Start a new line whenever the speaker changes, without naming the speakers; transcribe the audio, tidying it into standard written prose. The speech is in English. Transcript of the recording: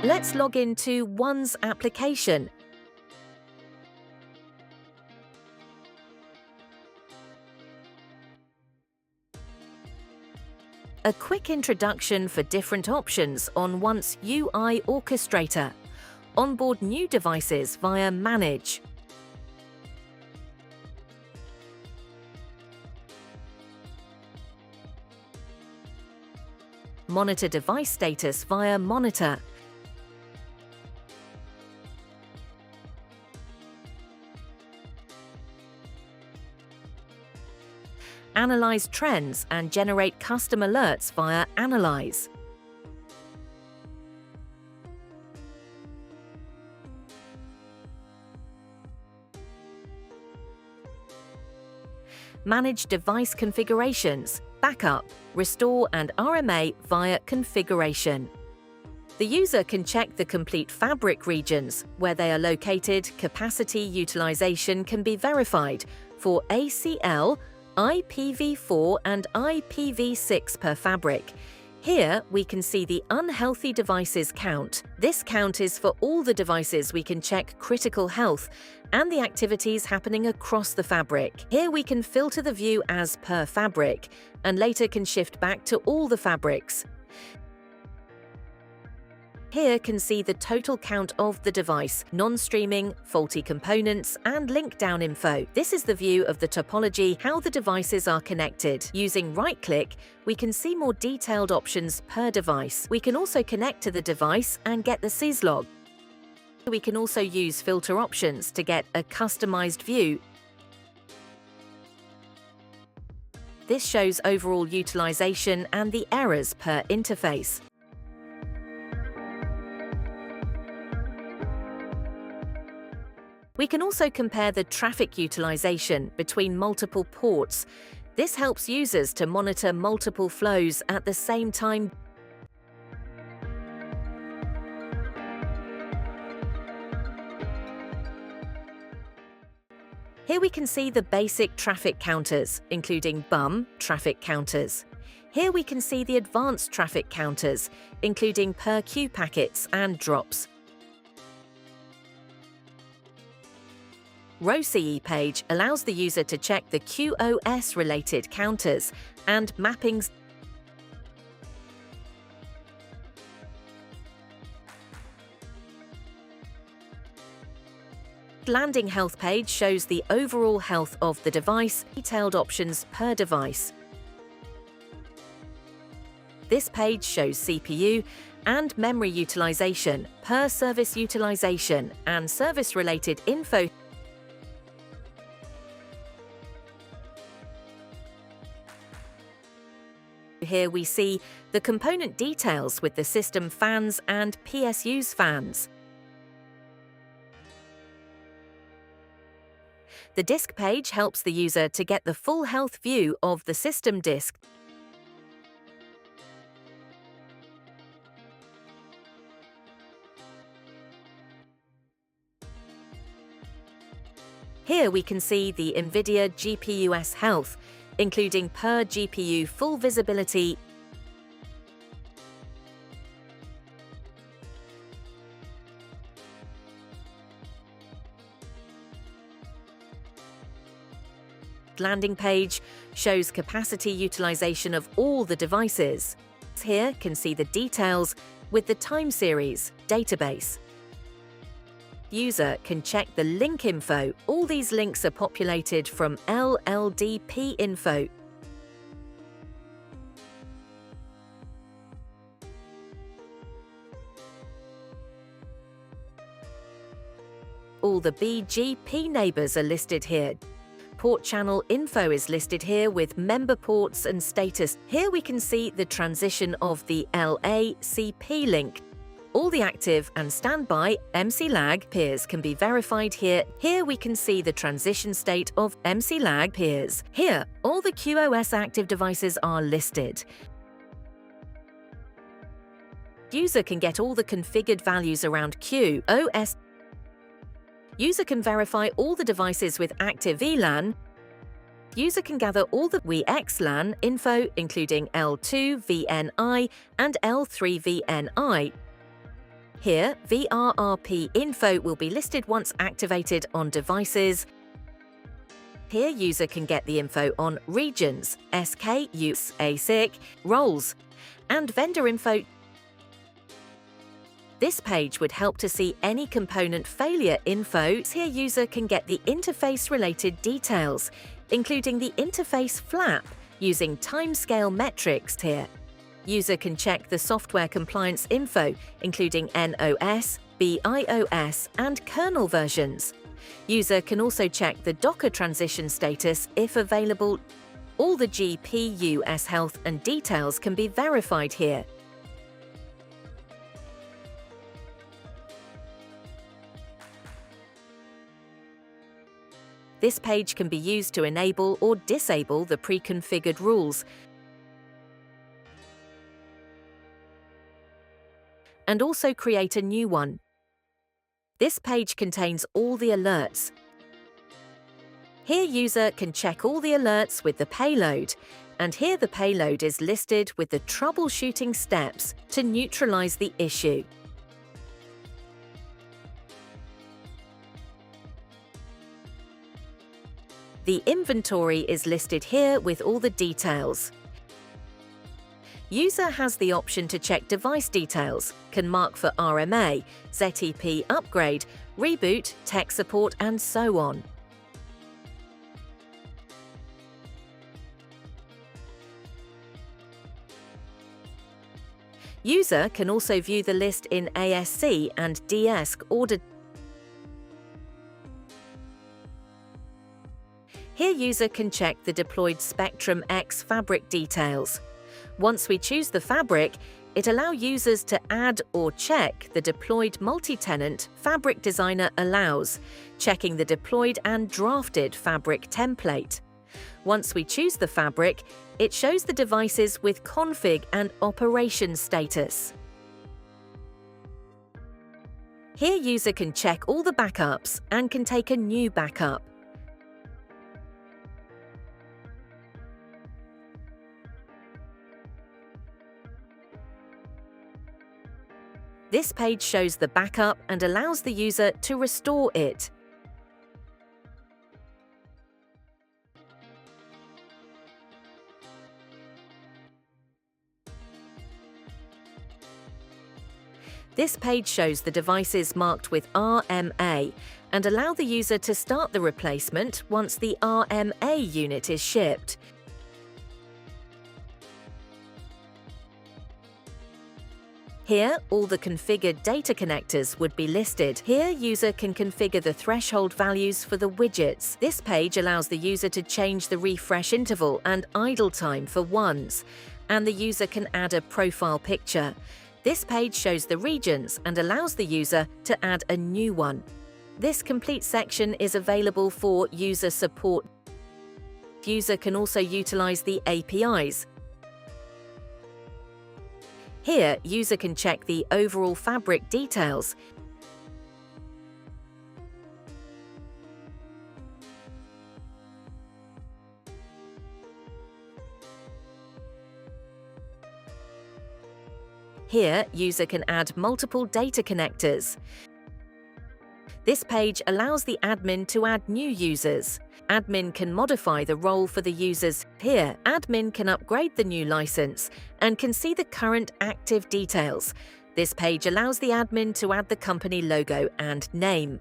Let's log into one's application. A quick introduction for different options on Once UI Orchestrator. Onboard new devices via Manage. Monitor device status via Monitor. Analyze trends and generate custom alerts via Analyze. Manage device configurations, backup, restore and RMA via Configuration. The user can check the complete fabric regions, where they are located. Capacity utilization can be verified for ACL, IPv4 and IPv6 per fabric. Here we can see the unhealthy devices count. This count is for all the devices we can check critical health and the activities happening across the fabric. Here we can filter the view as per fabric and later can shift back to all the fabrics. Here can see the total count of the device, non-streaming, faulty components, and link down info. This is the view of the topology, how the devices are connected. Using right-click, we can see more detailed options per device. We can also connect to the device and get the syslog. We can also use filter options to get a customized view. This shows overall utilization and the errors per interface. We can also compare the traffic utilization between multiple ports. This helps users to monitor multiple flows at the same time. Here we can see the basic traffic counters, including BUM traffic counters. Here we can see the advanced traffic counters, including per queue packets and drops. RowCE page allows the user to check the QoS-related counters and mappings. Landing health page shows the overall health of the device, detailed options per device. This page shows CPU and memory utilization, per service utilization, and service-related info. Here we see the component details with the system fans and PSU's fans. The disk page helps the user to get the full health view of the system disk. Here we can see the NVIDIA GPU's health, including per GPU full visibility, landing page shows capacity utilization of all the devices. Here can see the details with the time series database. User can check the link info. All these links are populated from LLDP info. All the BGP neighbors are listed here. Port channel info is listed here with member ports and status. Here we can see the transition of the LACP link. All the active and standby MC-lag peers can be verified here. Here we can see the transition state of MC-lag peers. Here, all the QoS active devices are listed. User can get all the configured values around QoS. User can verify all the devices with active VLAN. User can gather all the VXLAN info, including L2 VNI and L3 VNI. Here, VRRP info will be listed once activated on devices. Here, user can get the info on regions, SKUs, ASIC, roles, and vendor info. This page would help to see any component failure info. Here, user can get the interface-related details, including the interface flap, using timescale metrics here. User can check the software compliance info, including NOS, BIOS, and kernel versions. User can also check the Docker transition status if available. All the GPU health and details can be verified here. This page can be used to enable or disable the pre-configured rules, and also create a new one. This page contains all the alerts. Here, user can check all the alerts with the payload, and here the payload is listed with the troubleshooting steps to neutralize the issue. The inventory is listed here with all the details. User has the option to check device details, can mark for RMA, ZTP upgrade, reboot, tech support, and so on. User can also view the list in ASC and DESC order. Here, user can check the deployed Spectrum X fabric details. Once we choose the fabric, it allows users to add or check the deployed multi-tenant Fabric Designer allows, checking the deployed and drafted fabric template. Once we choose the fabric, it shows the devices with config and operation status. Here, user can check all the backups and can take a new backup. This page shows the backup and allows the user to restore it. This page shows the devices marked with RMA and allow the user to start the replacement once the RMA unit is shipped. Here, all the configured data connectors would be listed. Here, user can configure the threshold values for the widgets. This page allows the user to change the refresh interval and idle time for ones, and the user can add a profile picture. This page shows the regions and allows the user to add a new one. This complete section is available for user support. User can also utilize the APIs. Here, user can check the overall fabric details. Here, user can add multiple data connectors. This page allows the admin to add new users. Admin can modify the role for the users. Here, admin can upgrade the new license and can see the current active details. This page allows the admin to add the company logo and name.